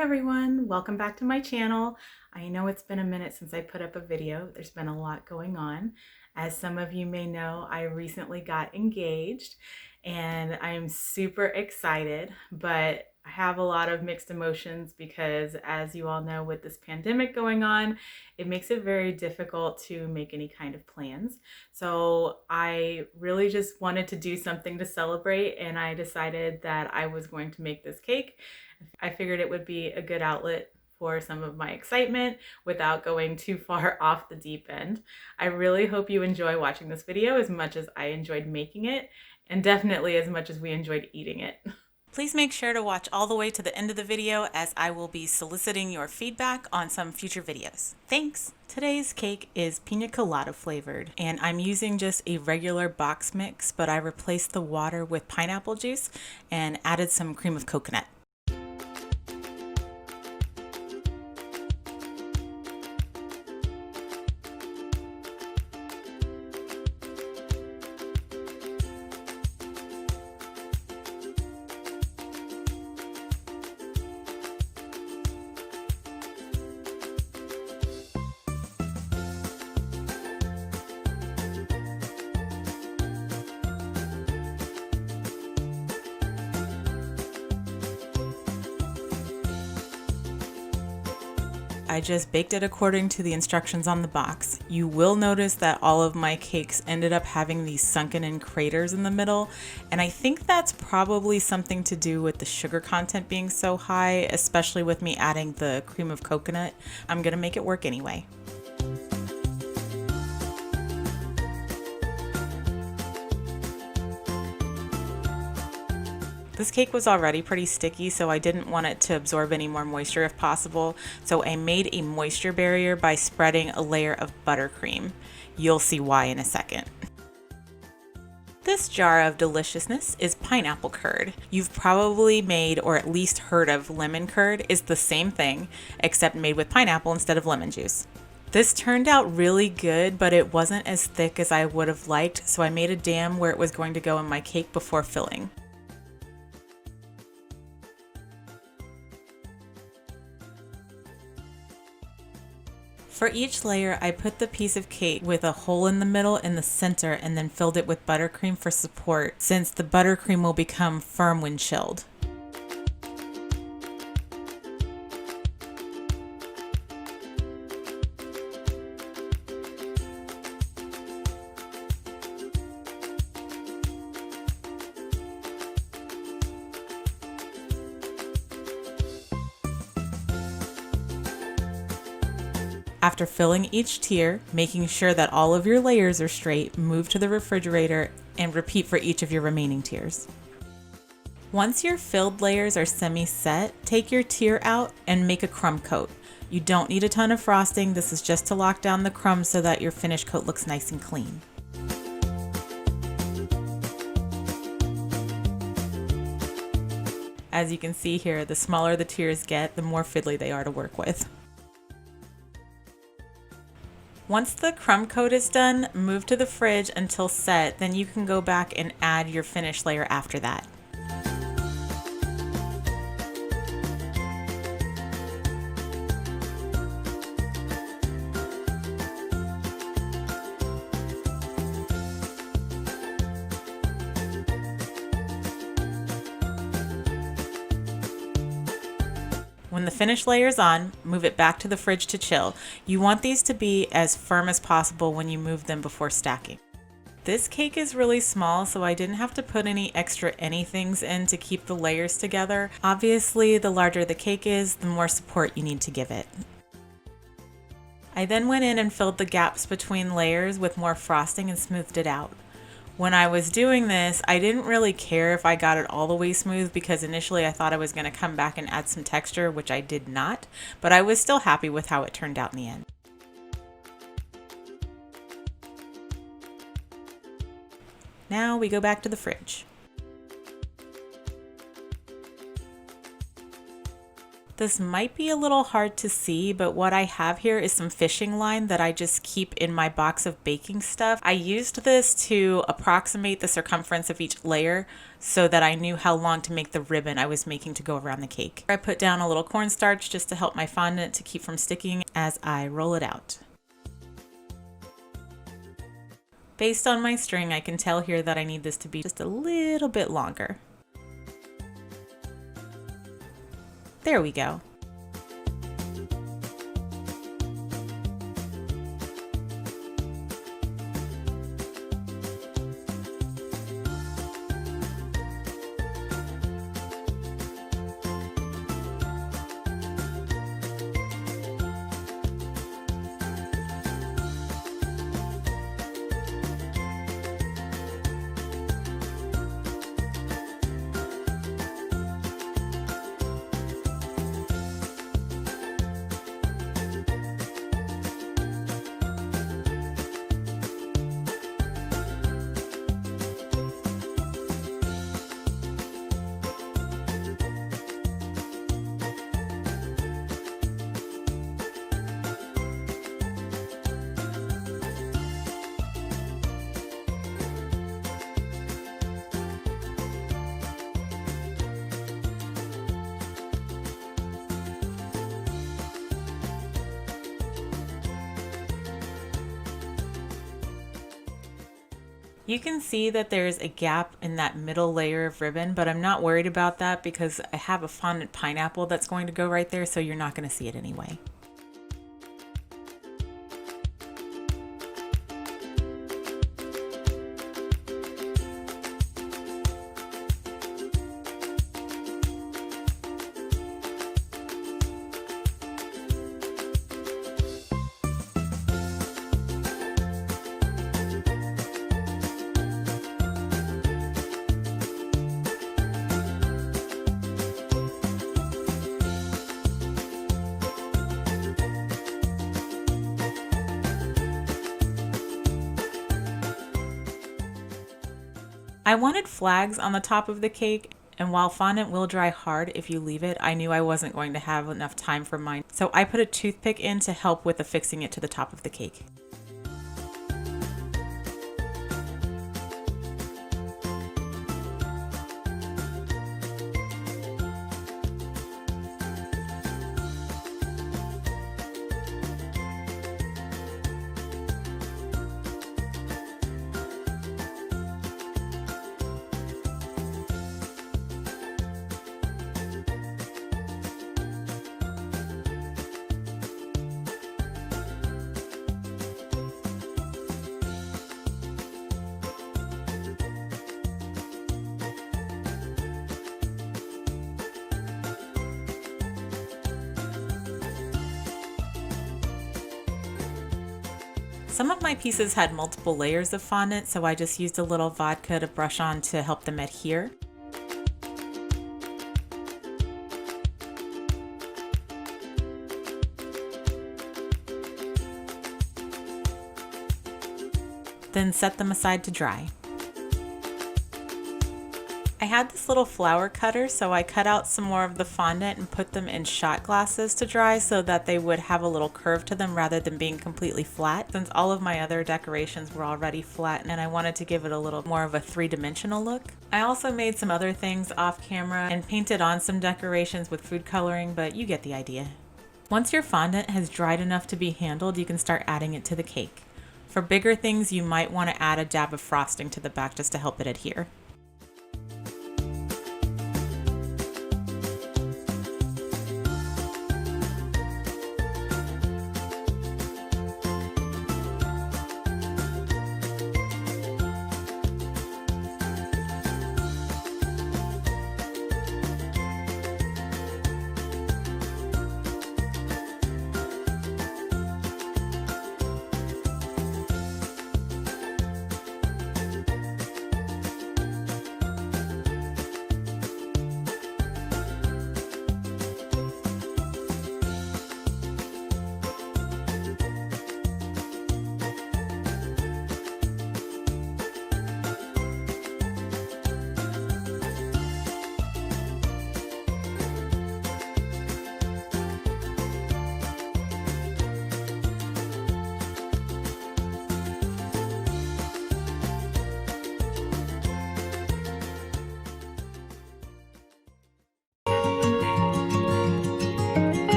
everyone, welcome back to my channel. I know it's been a minute since I put up a video. There's been a lot going on. As some of you may know, I recently got engaged and I am super excited, but I have a lot of mixed emotions because, as you all know, with this pandemic going on, it makes it very difficult to make any kind of plans. So I really just wanted to do something to celebrate, and I decided that I was going to make this cake. I figured it would be a good outlet for some of my excitement without going too far off the deep end. I really hope you enjoy watching this video as much as I enjoyed making it, and definitely as much as we enjoyed eating it. Please make sure to watch all the way to the end of the video, as I will be soliciting your feedback on some future videos. Thanks! Today's cake is Pina Colada flavored, and I'm using just a regular box mix, but I replaced the water with pineapple juice and added some cream of coconut. I just baked it according to the instructions on the box. You will notice that all of my cakes ended up having these sunken in craters in the middle, and I think that's probably something to do with the sugar content being so high, especially with me adding the cream of coconut. I'm gonna make it work anyway. This cake was already pretty sticky, so I didn't want it to absorb any more moisture if possible, so I made a moisture barrier by spreading a layer of buttercream. You'll see why in a second. This jar of deliciousness is pineapple curd. You've probably made or at least heard of lemon curd. It's the same thing, except made with pineapple instead of lemon juice. This turned out really good, but it wasn't as thick as I would have liked, so I made a dam where it was going to go in my cake before filling. For each layer, I put the piece of cake with a hole in the middle in the center and then filled it with buttercream for support, since the buttercream will become firm when chilled. After filling each tier, making sure that all of your layers are straight, move to the refrigerator and repeat for each of your remaining tiers. Once your filled layers are semi-set, take your tier out and make a crumb coat. You don't need a ton of frosting, this is just to lock down the crumbs so that your finished coat looks nice and clean. As you can see here, the smaller the tiers get, the more fiddly they are to work with. Once the crumb coat is done, move to the fridge until set, then you can go back and add your finished layer after that. When the finished layer is on, move it back to the fridge to chill. You want these to be as firm as possible when you move them before stacking. This cake is really small, so I didn't have to put any extra anythings in to keep the layers together. Obviously, the larger the cake is, the more support you need to give it. I then went in and filled the gaps between layers with more frosting and smoothed it out. When I was doing this, I didn't really care if I got it all the way smooth because initially I thought I was going to come back and add some texture, which I did not, but I was still happy with how it turned out in the end. Now we go back to the fridge. This might be a little hard to see, but what I have here is some fishing line that I just keep in my box of baking stuff. I used this to approximate the circumference of each layer so that I knew how long to make the ribbon I was making to go around the cake. I put down a little cornstarch just to help my fondant to keep from sticking as I roll it out. Based on my string, I can tell here that I need this to be just a little bit longer. There we go. You can see that there's a gap in that middle layer of ribbon, but I'm not worried about that because I have a fondant pineapple that's going to go right there, so you're not going to see it anyway. I wanted flags on the top of the cake, and while fondant will dry hard if you leave it, I knew I wasn't going to have enough time for mine, so I put a toothpick in to help with affixing it to the top of the cake. Some of my pieces had multiple layers of fondant, so I just used a little vodka to brush on to help them adhere. Then set them aside to dry. I had this little flower cutter, so I cut out some more of the fondant and put them in shot glasses to dry so that they would have a little curve to them rather than being completely flat, since all of my other decorations were already flat and I wanted to give it a little more of a three-dimensional look. I also made some other things off camera and painted on some decorations with food coloring, but you get the idea. Once your fondant has dried enough to be handled, you can start adding it to the cake. For bigger things, you might want to add a dab of frosting to the back just to help it adhere.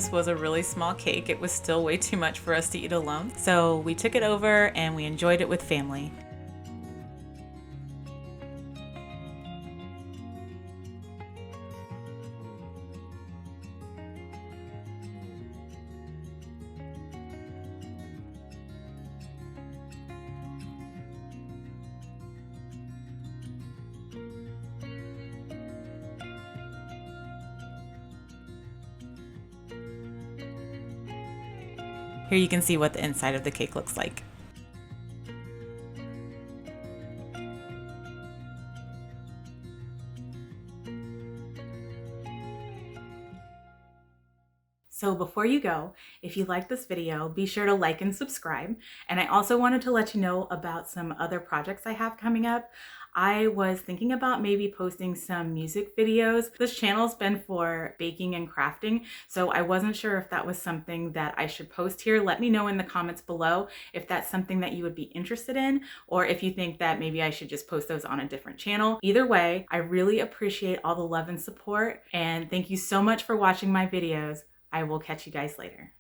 this was a really small cake, it was still way too much for us to eat alone. So we took it over and we enjoyed it with family. Here you can see what the inside of the cake looks like. So before you go, if you like this video, be sure to like and subscribe. And I also wanted to let you know about some other projects I have coming up. I was thinking about maybe posting some music videos. This channel's been for baking and crafting, so I wasn't sure if that was something that I should post here. Let me know in the comments below if that's something that you would be interested in, or if you think that maybe I should just post those on a different channel. Either way, I really appreciate all the love and support, and thank you so much for watching my videos. I will catch you guys later.